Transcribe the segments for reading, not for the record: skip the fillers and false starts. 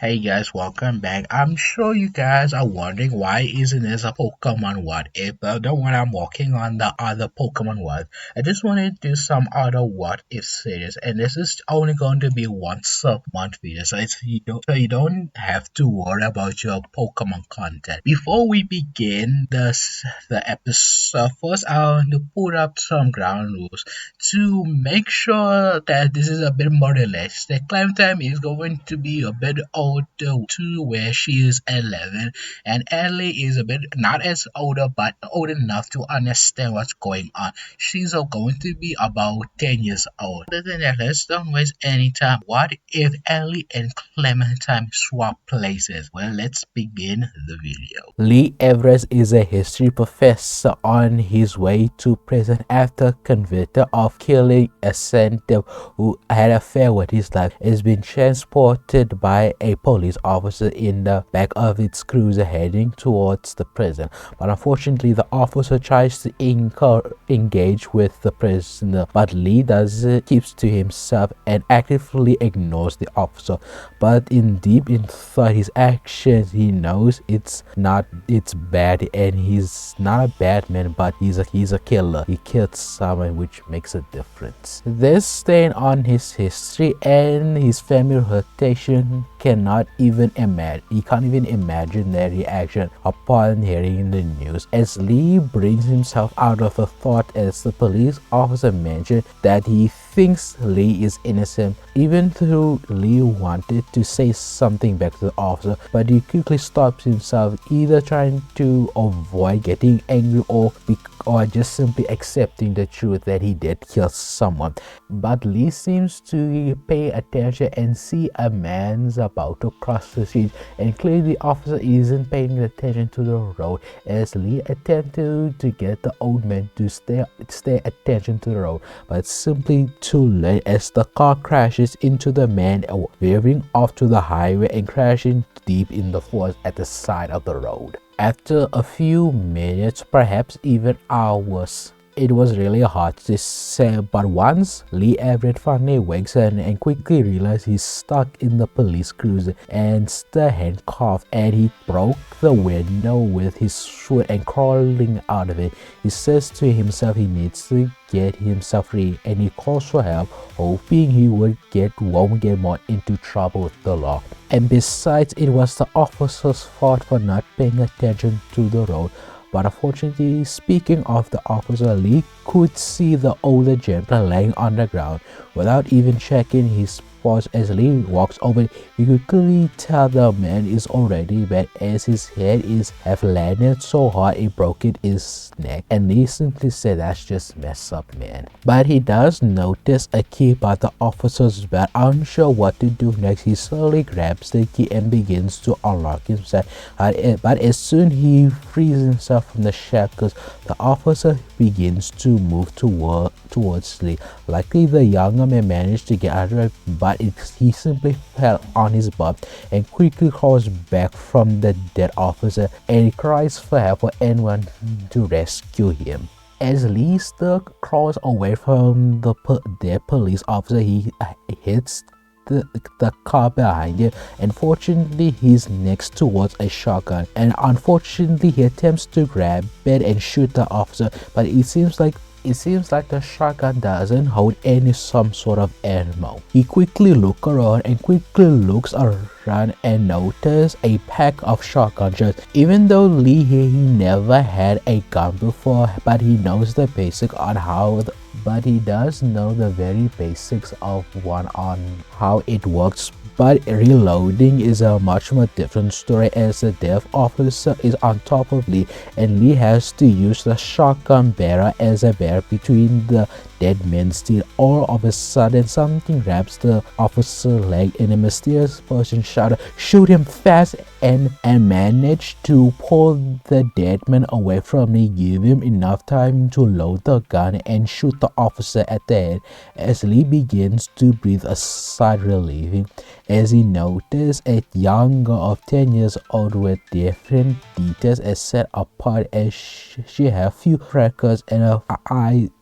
Hey guys, welcome back. I'm sure you guys are wondering why isn't this a Pokemon What If? But don't worry, I'm working on the other Pokemon What. I just want to do some other What If series, and this is only going to be once a month video, so you don't have to worry about your Pokemon content. Before we begin the episode, first I want to put up some ground rules to make sure that this is a bit more realistic. Clementine is going to be a bit older to where she is 11, and Ellie is a bit not as older but old enough to understand what's going on. She's going to be about 10 years old. Other than that, let's don't waste any time. What if Ellie and Clementine swap places? Well, let's begin the video. Lee Everest is a history professor on his way to prison after convicted of killing a senator who had an affair with his life. Is being transported by a police officer in the back of its cruiser heading towards the prison. But unfortunately, the officer tries to engage with the prisoner, but Lee keeps to himself and actively ignores the officer. But deep inside his actions, he knows it's bad, and he's not a bad man, but he's a killer. He killed someone, which makes a difference. This stain on his history and his family reputation cannot even imagine. He can't even imagine their reaction upon hearing the news. As Lee brings himself out of a thought, as the police officer mentioned that he thinks Lee is innocent, even though Lee wanted to say something back to the officer, but he quickly stops himself, either trying to avoid getting angry or just simply accepting the truth that he did kill someone. But Lee seems to pay attention and see a man's about to cross the street, and clearly the officer isn't paying attention to the road, as Lee attempted to get the old man to stay attention to the road, but simply too late, as the car crashes into the man, veering off to the highway and crashing deep in the forest at the side of the road. After a few minutes, perhaps even hours, it was really hard to say, but once Lee Everett finally wakes up and quickly realizes he's stuck in the police cruiser and still handcuffed, and he broke the window with his foot and crawling out of it. He says to himself he needs to get himself free, and he calls for help, hoping he won't get more into trouble with the law. And besides, it was the officer's fault for not paying attention to the road. But unfortunately, speaking of the officer, Lee could see the older gentleman laying on the ground. Without even checking his pulse, as Lee walks over, you could clearly tell the man is already bad, as his head have landed so hard it broke his neck. And Lee simply said, "That's just messed up, man." But he does notice a key by the officer's belt. Unsure what to do next, he slowly grabs the key and begins to unlock himself. But as soon he frees himself from the shackles, the officer begins to move towards Lee. Luckily, the younger man managed to get out of it, but he simply fell on his butt and quickly crawls back from the dead officer, and he cries for help for anyone to rescue him. As Lee still crawls away from the dead police officer, he hits the car behind him, and fortunately he's next towards a shotgun, and unfortunately he attempts to grab it and shoot the officer, but it seems like the shotgun doesn't hold some sort of ammo. He quickly looks around and notices a pack of shotgun shells. Even though Lee he never had a gun before, but he knows the basic on how but he does know the very basics of one on how it works. But reloading is a much more different story, as the deaf officer is on top of Lee, and Lee has to use the shotgun barrel as a barrier between the dead men's teeth. All of a sudden, something grabs the officer's leg, and a mysterious person shouted, "Shoot him fast!" and managed to pull the dead man away from Lee, give him enough time to load the gun and shoot the officer at the head. As Lee begins to breathe a sigh of relief, as he noticed a young girl of 10 years old with different details as set apart, as she has few freckles and her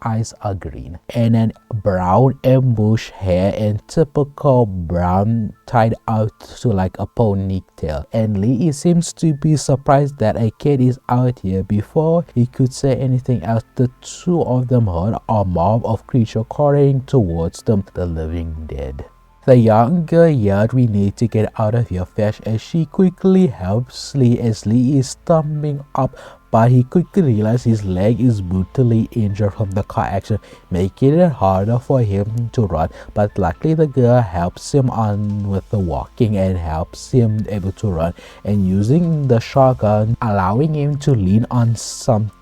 eyes are green. Clementine, and an brown ambush hair and typical brown tied out to like a ponytail. And Lee seems to be surprised that a kid is out here. Before he could say anything else, the two of them heard a mob of creatures crawling towards them, the living dead. The younger yelled, "We need to get out of here fast," as she quickly helps Lee as Lee is stumbling up, but he quickly realizes his leg is brutally injured from the car accident, making it harder for him to run. But luckily the girl helps him on with the walking and helps him able to run, and using the shotgun allowing him to lean on something,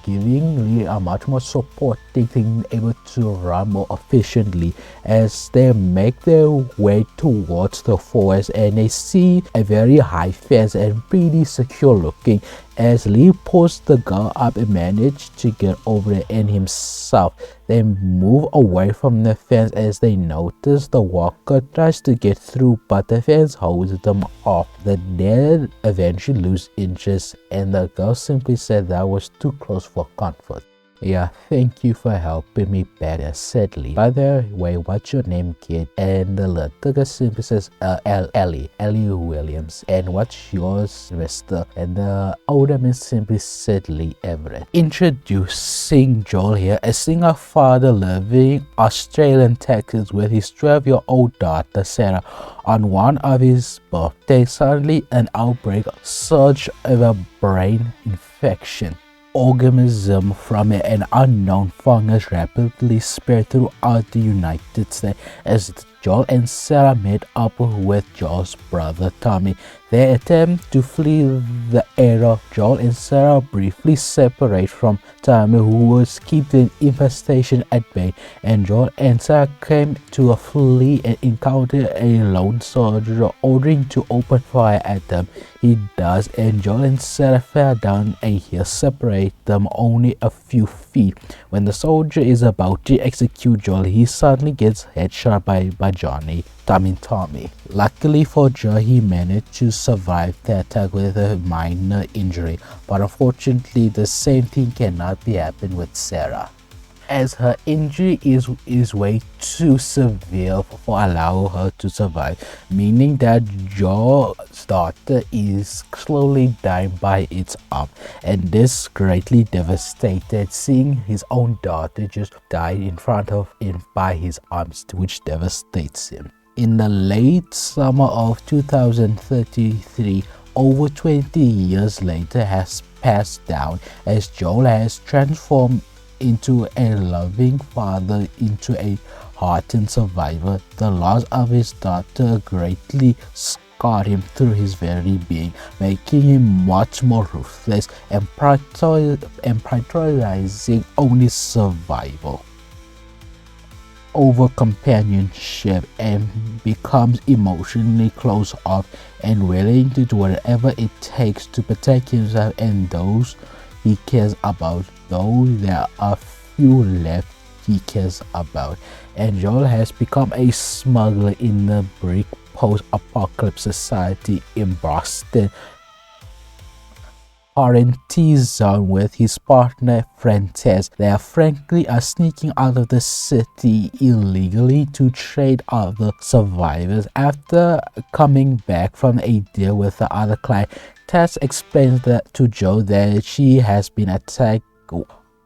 giving Lee a much more supporting thing, able to run more efficiently as they make their way towards the forest, and they see a very high fence and pretty secure looking. As Lee pulls the girl up and manages to get over it and himself, they move away from the fence as they notice the walker tries to get through, but the fence holds them off. The dead eventually lose interest, and the girl simply said that was too close for comfort. "Yeah, thank you for helping me better," said Lee. "By the way, what's your name, kid?" And the little girl simply says, Ellie Williams. "And what's yours, mister?" And the older man simply said, "Lee Everett." Introducing Joel here, a single father living Australian Texas with his 12-year-old daughter Sarah. On one of his birthdays, suddenly an outbreak surged of a brain infection. Organism from an unknown fungus rapidly spread throughout the United States as Joel and Sarah met up with Joel's brother Tommy. They attempt to flee the area. Joel and Sarah briefly separate from Tommy, who was keeping the infestation at bay, and Joel and Sarah came to a flee and encounter a lone soldier ordering to open fire at them. He does, and Joel and Sarah fell down and he separated them only a few feet. When the soldier is about to execute Joel, he suddenly gets headshot by Tommy. Luckily for Joel, he managed to survive the attack with a minor injury, but unfortunately the same thing cannot be happened with Sarah, as her injury is way too severe for allow her to survive, meaning that Joel's daughter is slowly dying by its arm, and this greatly devastated seeing his own daughter just die in front of him by his arms, which devastates him. In the late summer of 2033, over 20 years later has passed down as Joel has transformed into a loving father, into a hardened survivor. The loss of his daughter greatly scarred him through his very being, making him much more ruthless and prioritizing only survival over companionship, and becomes emotionally closed off and willing to do whatever it takes to protect himself and those he cares about, though there are few left he cares about. And Joel has become a smuggler in the bleak post-apocalyptic society in Boston quarantine zone with his partner friend Tess. They are frankly sneaking out of the city illegally to trade other survivors. After coming back from a deal with the other client, Tess explains that to Joe that she has been attacked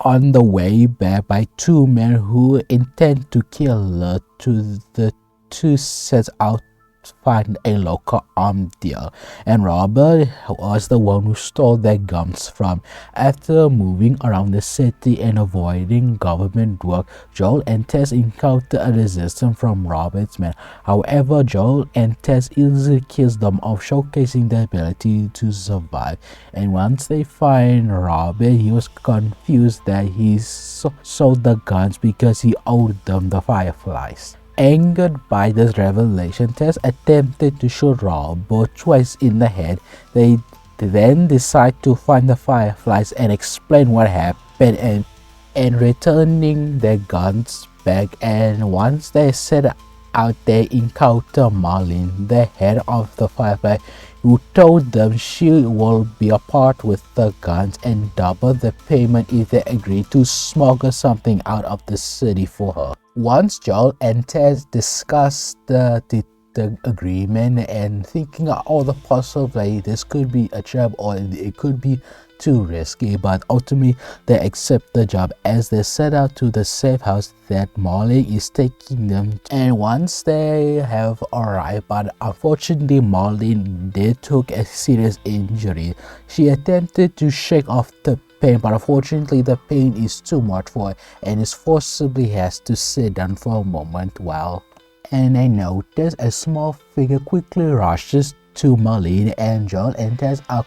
on the way back by two men who intend to kill her. The two sets out to find a local arms dealer, and Robert was the one who stole their guns from. After moving around the city and avoiding government work, Joel and Tess encounter a resistance from Robert's men. However, Joel and Tess easily kills them off, showcasing their ability to survive. And once they find Robert, he was confused that he sold the guns because he owed them the fireflies. Angered by this revelation, Tess attempted to shoot Robert twice in the head. They then decide to find the fireflies and explain what happened and returning their guns back. And once they set out, they encounter Marlene, the head of the Firefly, who told them she will be a part with the guns and double the payment if they agree to smuggle something out of the city for her. Once Joel and Tess discuss the agreement and thinking of all the possible ways this could be a job or it could be too risky, but ultimately they accept the job as they set out to the safe house that Molly is taking them to. And once they have arrived, but unfortunately Molly did took a serious injury. She attempted to shake off the pain, but unfortunately the pain is too much for her and is forcibly has to sit down for a moment while. And I notice a small figure quickly rushes to Marlene, and Joel and Tess are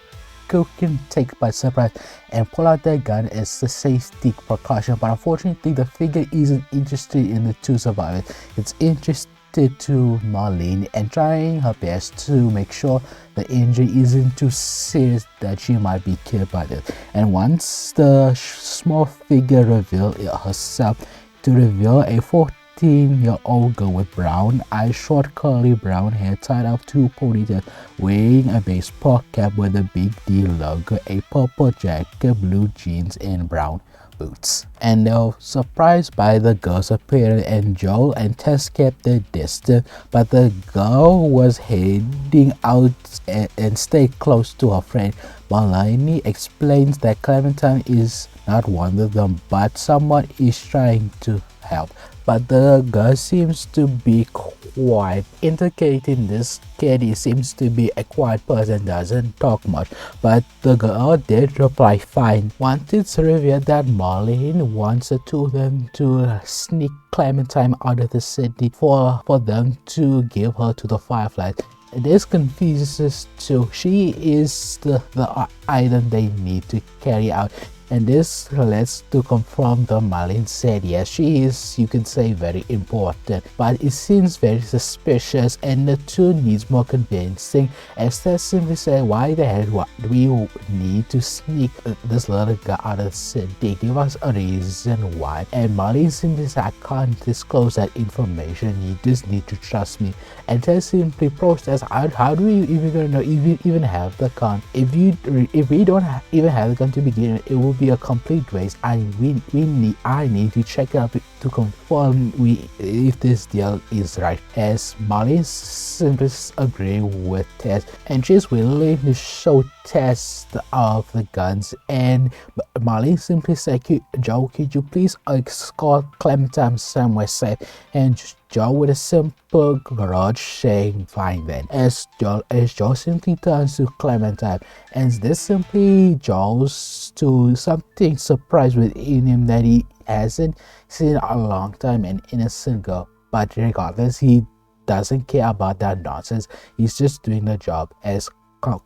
quickly taken by surprise and pull out their gun as a safety precaution. But unfortunately, the figure isn't interested in the two survivors. It's interested to Marlene and trying her best to make sure the injury isn't too serious that she might be killed by this. And once the small figure reveals herself to reveal a 14-year-old girl with brown eyes, short curly brown hair tied up to ponytails, wearing a baseball cap with a big D logo, a purple jacket, blue jeans, and brown boots. And they were surprised by the girl's appearance, and Joel and Tess kept their distance, but the girl was heading out and stayed close to her friend. Malini explains that Clementine is not one of them, but someone is trying to help. But the girl seems to be quiet, indicating this kid seems to be a quiet person, doesn't talk much. But the girl did reply fine. Once it's revealed that Marlene wants the two of them to sneak Clementine out of the city for them to give her to the Fireflies. This confuses too. She is the item they need to carry out. And this leads to confirm the Marlene said yes, she is, you can say, very important, but it seems very suspicious and the two needs more convincing, as they simply say, why the hell do we need to sneak this little girl out of the city? Give us a reason why. And Marlene simply says, I can't disclose that information, you just need to trust me. And they simply protest, how do we even know even have the gun? If we don't even have the gun to begin with, it will be a complete waste. I need to check out to confirm if this deal is right. As Marlene simply agree with Tess, and she's willing to show Tess of the guns. And Marlene simply said, Joe, could you please escort Clementine somewhere safe? And Joe with a simple garage saying fine then. As Joe simply turns to Clementine, and this simply shows to something surprised within him that he hasn't seen a long time, an innocent girl. But regardless, he doesn't care about that nonsense. He's just doing the job. As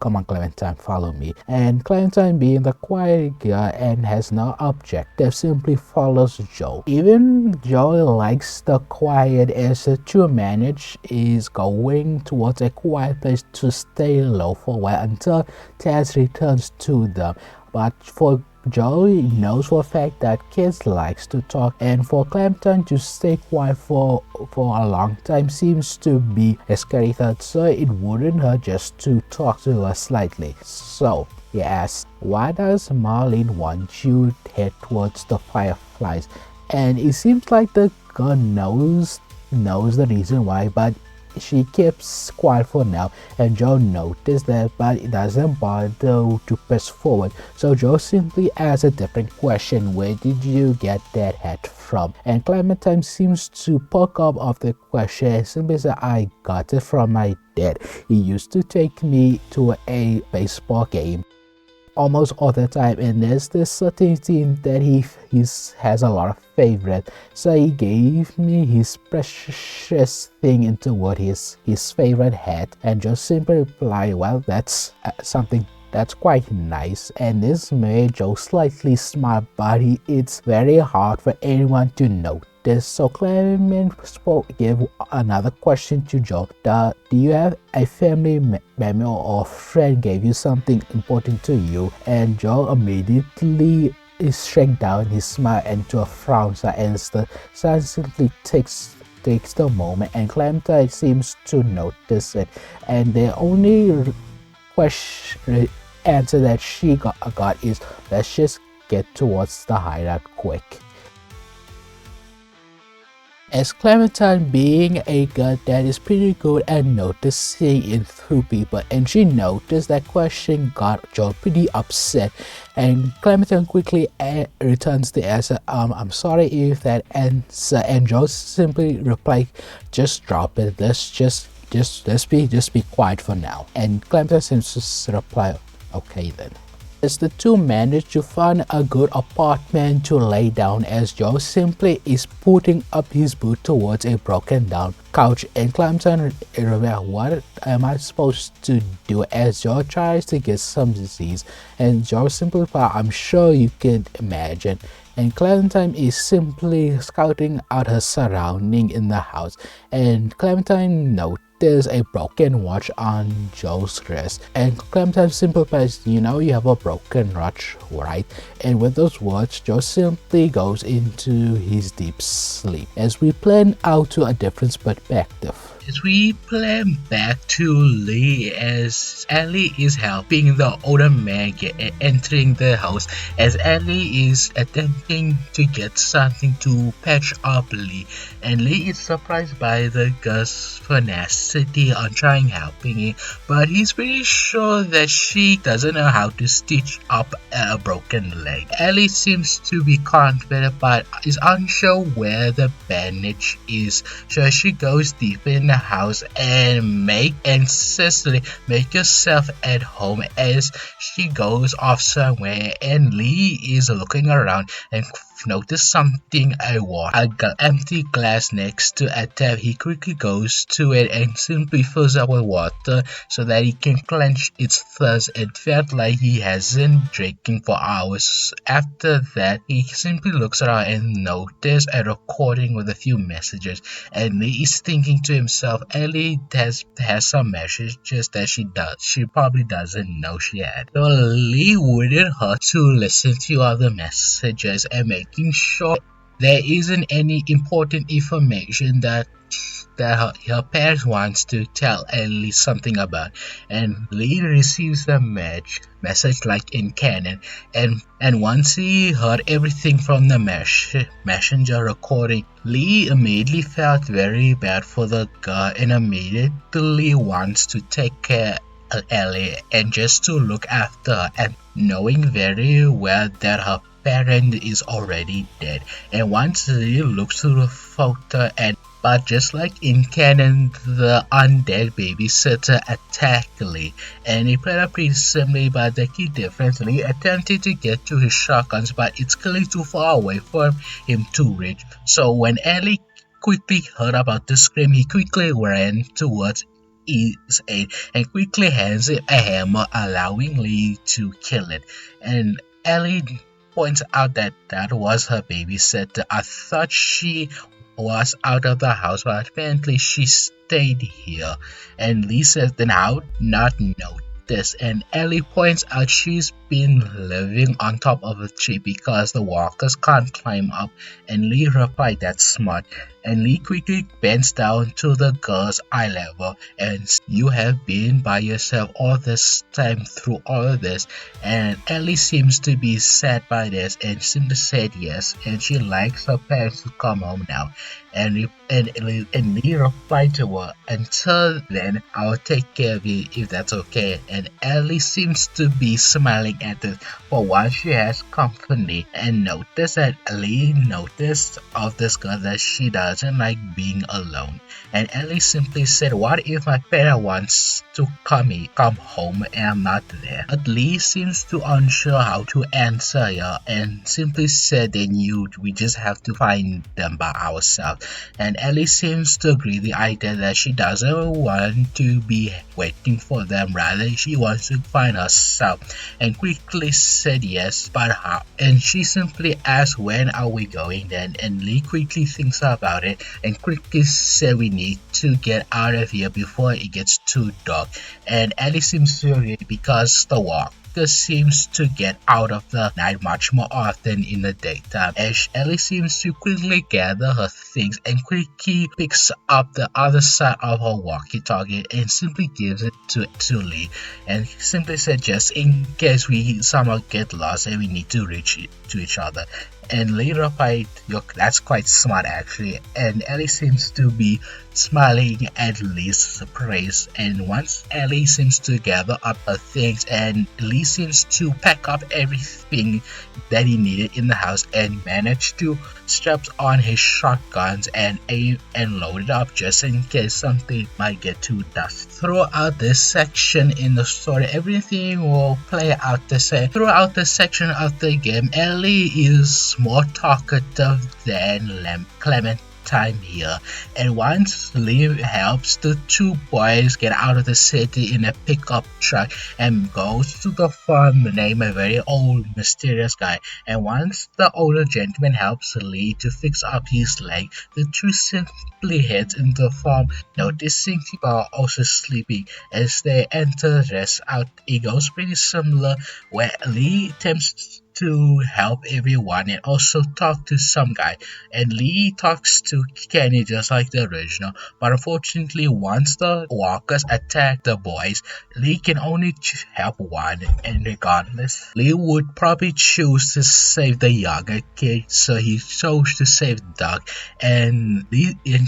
come on Clementine, follow me. And Clementine, being the quiet girl and has no objective, simply follows Joe. Even Joe likes the quiet, as the two manage is going towards a quiet place to stay low for a while until Tess returns to them. But for Joe knows for a fact that kids likes to talk, and for Clementine to stay quiet for a long time seems to be a scary thought, so it wouldn't hurt just to talk to her slightly. So he asks, why does Marlene want you to head towards the Fireflies? And it seems like the girl knows the reason why, but she keeps quiet for now, and Joe noticed that, but it doesn't bother to press forward. So Joe simply asks a different question, where did you get that hat from? And Clementine seems to perk up of the question and simply says, I got it from my dad. He used to take me to a baseball game almost all the time, and there's this certain team that he has a lot of favorite, so he gave me his precious thing into what his favorite hat, and just simply reply, well, that's something that's quite nice. And this made Joe slightly smart, but it's very hard for anyone to notice. So Clement gave another question to Joe. Do you have a family member or friend gave you something important to you? And Joe immediately shrank down his smile into a frown, and the son simply takes takes the moment, and Clementine seems to notice it. And the only question answer that she got is, let's just get towards the hideout quick. As Clementine being a girl that is pretty good at noticing in through people, and she noticed that question got Joe pretty upset, and Clementine quickly returns the answer, I'm sorry if that answer, and Joe simply replied, just drop it, let's be quiet for now. And Clementine seems to reply, okay then. As the two manage to find a good apartment to lay down, as Joe simply is putting up his boot towards a broken down couch, and Clementine remembers, what am I supposed to do, as Joe tries to get some disease, and Joe simply replies, I'm sure you can imagine. And Clementine is simply scouting out her surrounding in the house, and Clementine notes there's a broken watch on Joe's wrist, and Clementine simply says, you know you have a broken watch, right? And with those words, Joe simply goes into his deep sleep, as we plan out to a different perspective. As we plan back to Lee, as Ellie is helping the older man entering the house, as Ellie is attempting to get something to patch up Lee, and Lee is surprised by the girl's tenacity on trying helping him, but he's pretty sure that she doesn't know how to stitch up a broken leg. Ellie seems to be confident but is unsure where the bandage is, so she goes deeper in the house and Cecily make yourself at home, as she goes off somewhere, and Lee is looking around and notice something an empty glass next to a tap. He quickly goes to it and simply fills up with water so that he can quench its thirst. It felt like he hasn't drinking for hours. After that, he simply looks around and notices a recording with a few messages, and Lee is thinking to himself, Ellie has some messages that she probably doesn't know she had. So Lee wouldn't hurt to listen to other messages and making sure there isn't any important information that her parents wants to tell Ellie something about, and Lee receives a message like in canon, and once he heard everything from the messenger recording, Lee immediately felt very bad for the girl and immediately wants to take care of Ellie and just to look after her, and knowing very well that her parent is already dead. And once Lee looks through the photo, but just like in canon, the undead babysitter attacked Lee, and he played up pretty similarly, but the key difference, Lee attempted to get to his shotguns, but it's clearly too far away for him to reach. So when Ellie quickly heard about the scream, he quickly ran towards his aid and quickly hands him a hammer, allowing Lee to kill it. And Ellie points out that was her babysitter. I thought she was out of the house, but apparently she stayed here. And Lee says, then how not know this? And Ellie points out she's been living on top of a tree because the walkers can't climb up, and Lee replied, that's smart. And Lee quickly bends down to the girl's eye level, and you have been by yourself all this time through all of this. And Ellie seems to be sad by this and simply said yes, and she likes her parents to come home now. And Lee replied to her, until then I'll take care of you if that's okay. And Ellie seems to be smiling at it for once she has company, and notice that Lee noticed of this girl that she doesn't like being alone. And Ellie simply said, what if my parent wants to come home and I'm not there? But Lee seems to unsure how to answer her and simply said, then we just have to find them by ourselves. And Ellie seems to agree the idea that she doesn't want to be waiting for them, rather she wants to find herself, and quickly said yes, but how? And she simply asked, when are we going then? And Lee quickly thinks about it and quickly said, we need to get out of here before it gets too dark. And Ellie seems to agree because the walkers Walker seems to get out of the night much more often in the daytime, as Ellie seems to quickly gather her things and quickly picks up the other side of her walkie-talkie and simply gives it to Lee, and simply suggests in case we somehow get lost and we need to reach to each other. And Lee replied, that's quite smart actually. And Ellie seems to be smiling at Lee's praise. And once Ellie seems to gather up her things, and Lee seems to pack up everything that he needed in the house and managed to strap on his shotguns and aim and load it up just in case something might get too dust. Throughout this section in the story, everything will play out the same. Throughout this section of the game, Ellie is more talkative than Clementine here, and once Lee helps the two boys get out of the city in a pickup truck and goes to the farm named a very old mysterious guy, and once the older gentleman helps Lee to fix up his leg, the two simply heads into the farm, noticing people are also sleeping. As they enter rest out, it goes pretty similar, where Lee attempts to help everyone and also talk to some guy, and Lee talks to Kenny just like the original, but unfortunately once the walkers attack the boys, Lee can only help one, and regardless, Lee would probably choose to save the younger kid, so he chose to save the dog, and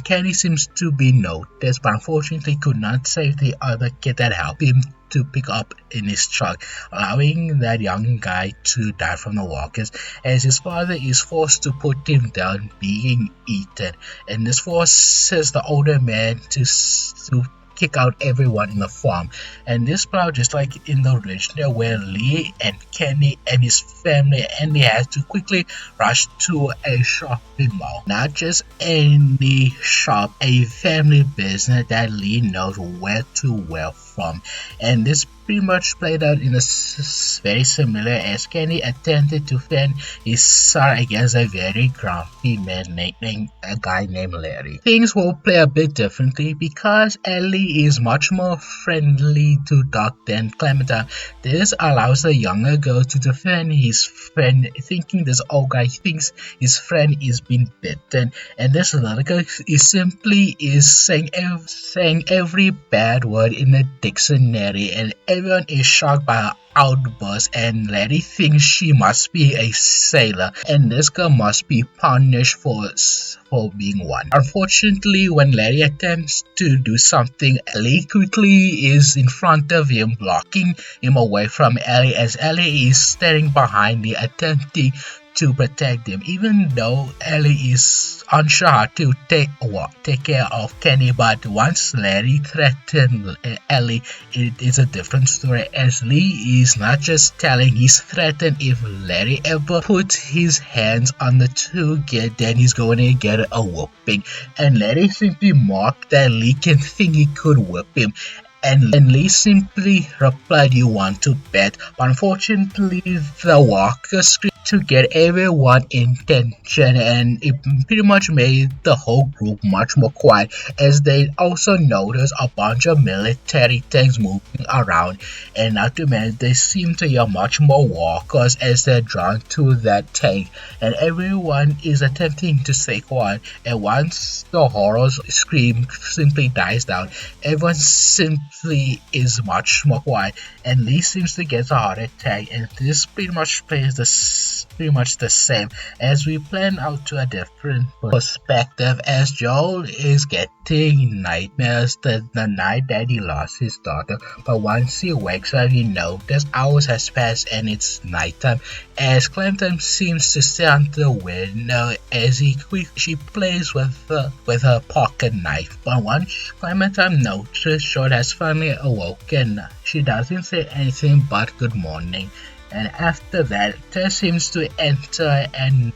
Kenny seems to be noticed, but unfortunately could not save the other kid that helped him to pick up in his truck, allowing that young guy to die from the walkers, as his father is forced to put him down being eaten, and this forces the older man to kick out everyone in the farm. And this plot, just like in the original, where Lee and Kenny and his family and they had to quickly rush to a shopping mall, not just any shop, a family business that Lee knows where to well from. And this pretty much played out in a very similar, as Kenny attempted to defend his son against a very grumpy man named a guy named Larry. Things will play a bit differently because Ellie is much more friendly to Doc than Clementine. This allows the younger girl to defend his friend, thinking this old guy thinks his friend is being bitten, and this little girl is simply saying every bad word in the dictionary, and everyone is shocked by her outburst, and Larry thinks she must be a sailor and this girl must be punished for being one. Unfortunately, when Larry attempts to do something, Ellie quickly is in front of him, blocking him away from Ellie, as Ellie is standing behind me attempting to protect him, even though Ellie is unsure how to take care of Kenny. But once Larry threatened Ellie, it is a different story, as Lee is not just telling, he's threatened if Larry ever puts his hands on the two kids, then he's going to get a whooping. And Larry simply mocked that Lee can think he could whip him, and Lee simply replied, "You want to bet?" But unfortunately, the walker screamed to get everyone in tension, and it pretty much made the whole group much more quiet, as they also noticed a bunch of military tanks moving around, and not to mention they seem to hear much more walkers as they're drawn to that tank, and everyone is attempting to stay quiet. And once the horror scream simply dies down, everyone simply is much more quiet, and Lee seems to get a heart attack, and this pretty much plays pretty much the same, as we plan out to a different perspective, as Joel is getting nightmares the night that he lost his daughter. But once he wakes up, he notices hours has passed and it's nighttime, as Clementine seems to stand at the window as she plays with her pocket knife. But once Clementine notices Joel has finally awoken, she doesn't say anything but good morning. And after that, Tess seems to enter and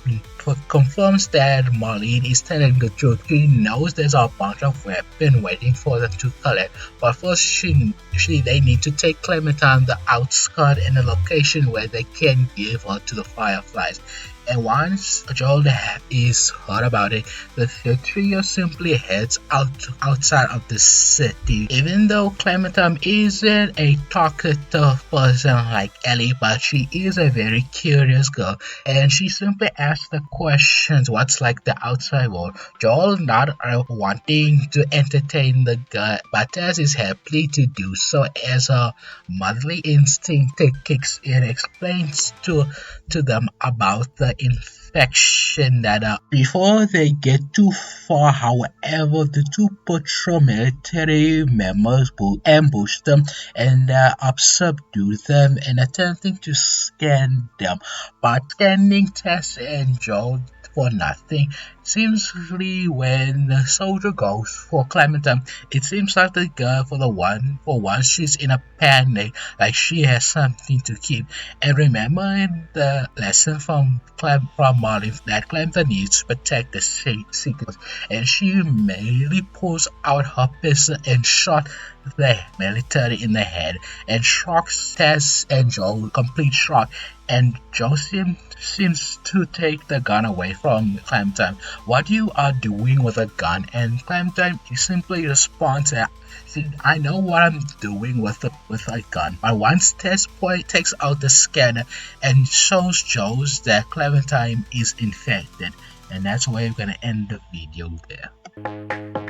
confirms that Marlene is telling the truth. She knows there's a bunch of weapons waiting for them to collect, but first they need to take Clementine the outskirt in a location where they can give her to the Fireflies. And once Joel is heard about it, the trio simply heads outside of the city. Even though Clementine isn't a talkative person like Ellie, but she is a very curious girl, and she simply asks the questions, what's like the outside world? Joel not wanting to entertain the girl, but Tess is happy to do so as a motherly instinct kicks in, explains to them about the infection that before they get too far. However, the two patrol military members will ambush them and subdue them and attempting to scan them, but scanning Tess and Joel for nothing. Seemsly when the soldier goes for Clementine, it seems like the girl for once she's in a panic, like she has something to keep. And remembering the lesson from Molly that Clementine needs to protect the secrets, and she immediately pulls out her pistol and shot the military in the head and shocks Tess and Joe complete shock. And Joe seems to take the gun away from Clementine. What you are doing with a gun? And Clementine simply responds, "See, I know what I'm doing with a gun." But once Tess takes out the scanner and shows Joe that Clementine is infected, and that's where we're gonna end the video there.